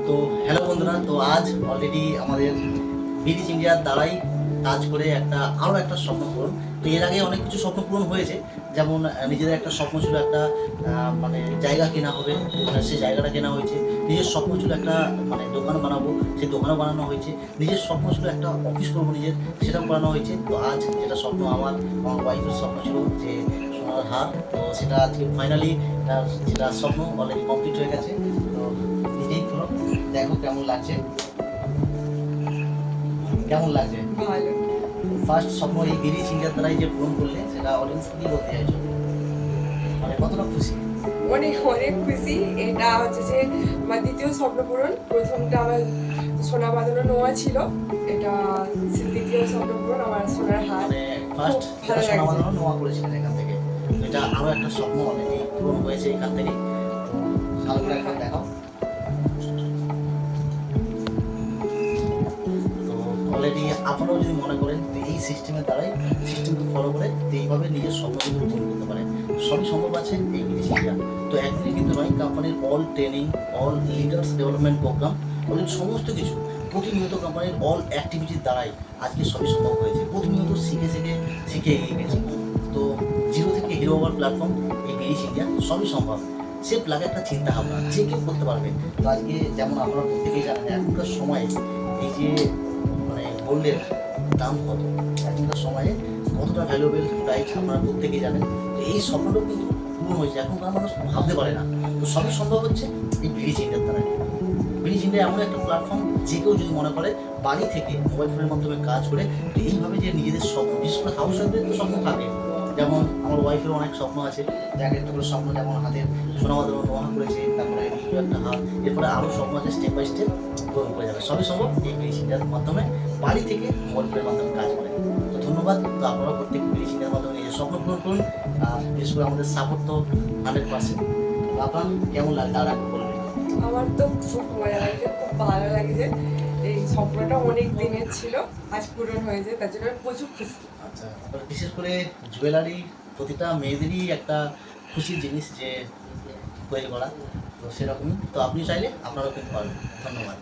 তো হ্যালো বন্ধুরা, তো আজ অলরেডি আমাদের ব্রিটিশ ইন্ডিয়ার দ্বারাই কাজ করে আরও একটা স্বপ্ন পূরণ। তো এর আগে অনেক কিছু স্বপ্ন পূরণ হয়েছে, যেমন নিজেদের একটা স্বপ্ন ছিল একটা মানে জায়গা কেনা হবে, সেই জায়গাটা কেনা হয়েছে। নিজের স্বপ্ন ছিল একটা মানে দোকান বানাবো, সেই দোকানও বানানো হয়েছে। নিজের স্বপ্ন ছিল একটা অফিস করবো নিজের, সেটাও করানো হয়েছে। তো আজ যেটা স্বপ্ন আমার ওয়াইফের স্বপ্ন ছিল যে সোনার হার, তো সেটা আজকে ফাইনালি যেটা স্বপ্ন অলরেডি কমপ্লিট হয়ে গেছে। তো নিজেই পুরো দেখো কেমন লাগছে, কেমন লাগছে। ভালো। ফার্স্ট স্বপ্ন এই ব্রিটিশ ইন্ডিয়ার দ্বারাই যে পূরণ করলে, সেটা অডিয়েন্স কি বলতে চাইছো, মানে কতটা খুশি? অনেক অনেক খুশি। এটা হচ্ছে যে আমার দ্বিতীয় স্বপ্ন পূরণ। প্রথমটা আমার সোনা বাঁধানো নোয়া ছিল, এটা দ্বিতীয় স্বপ্ন পূরণ আমার সোনার হার। মানে খুব ফার্স্ট যেটা ভালো সোনা লাগছে। বাঁধানো নোয়া করেছিলেন এখান থেকে, তো এটা আরও একটা স্বপ্ন অলরেডি পূরণ হয়েছে এখান থেকে। তো ভালো করে একবার দেখাও। তো অলরেডি আপনারাও যদি মনে করেন তো এই সিস্টেমের দ্বারাই, সিস্টেমকে ফলো করে তো এইভাবে নিজের স্বপ্ন কিন্তু পূরণ করতে পারেন, সবই সম্ভব আছে এই বিদেশিটা। তো একদিনে কিন্তু নয়, কোম্পানির all training, all leaders development program, already সমস্ত কিছু প্রতিনিয়ত কোম্পানির অল অ্যাক্টিভিটির দ্বারাই আজকে সবই সম্ভব হয়েছে। প্রতিনিয়ত শিখে শিখে শিখে এগিয়ে গেছি। তো জিরো থেকে হিরো হওয়ার প্ল্যাটফর্ম এই বিদেশি ইন্ডিয়া, সবই সম্ভব। সেফ লাগে একটা চিন্তা ভাবনা, যে কেউ করতে পারবে। তো আজকে যেমন আপনারা প্রত্যেকেই জানেন এখনকার সময়ে এই যে মানে গোল্ডের দাম কত, এখনকার সময়ে কতটা ভ্যালুয়েবল প্রাইস আপনারা প্রত্যেকেই জানেন। তো এই স্বপ্নটাও কিন্তু পূরণ হয়েছে, এখনকার মানুষ ভাবতে পারে না। তো সবই সম্ভব হচ্ছে এই ব্রিটিশ ইন্ডিয়ার দ্বারা। ব্রিটিশ ইন্ডিয়া এমন একটা প্ল্যাটফর্ম, যে কেউ যদি মনে করে বাড়ি থেকে মোবাইল ফোনের মাধ্যমে কাজ করে, তো এইভাবে যে নিজেদের স্বপ্ন, বিশেষ করে হাউস ওয়াইফদের তো স্বপ্ন থাকে। যেমন আমার ওয়াইফের অনেক স্বপ্ন আছে, এক একটা করে স্বপ্ন, যেমন হাতের সোনা বাঁধানো নোয়া করেছে, তারপরে দ্বিতীয় একটা হাত, এরপরে আরও স্বপ্ন আছে, স্টেপ বাই স্টেপ পূরণ করে যাবে। সবই সম্ভব এই ব্রিটিশ ইন্ডিয়ার মাধ্যমে, বাড়ি থেকে মোবাইল ফোনের মাধ্যমে কাজ করে। তো ধন্যবাদ। তো আপনারা প্রত্যেক ব্রিটিশ ইন্ডিয়ার মাধ্যমে নিজের স্বপ্ন পূরণ করুন, আর বিশেষ করে আমাদের সাপোর্ট তো 100%। আপনার কেমন লাগে তারা একটু বলবেন। আমার তো খুব মজা লাগছে, খুব ভালো লাগছে। এই স্বপ্নটা অনেক দিনের ছিল, আজ পূরণ হয়েছে, তার জন্য আমি প্রচুর খুশি। আচ্ছা, বিশেষ করে জুয়েলারি প্রতিটা মেয়েদেরই একটা খুশির জিনিস যে তৈরি করা, তো সেরকমই। তো আপনি চাইলে আপনারাও কিন্তু পারবেন। ধন্যবাদ।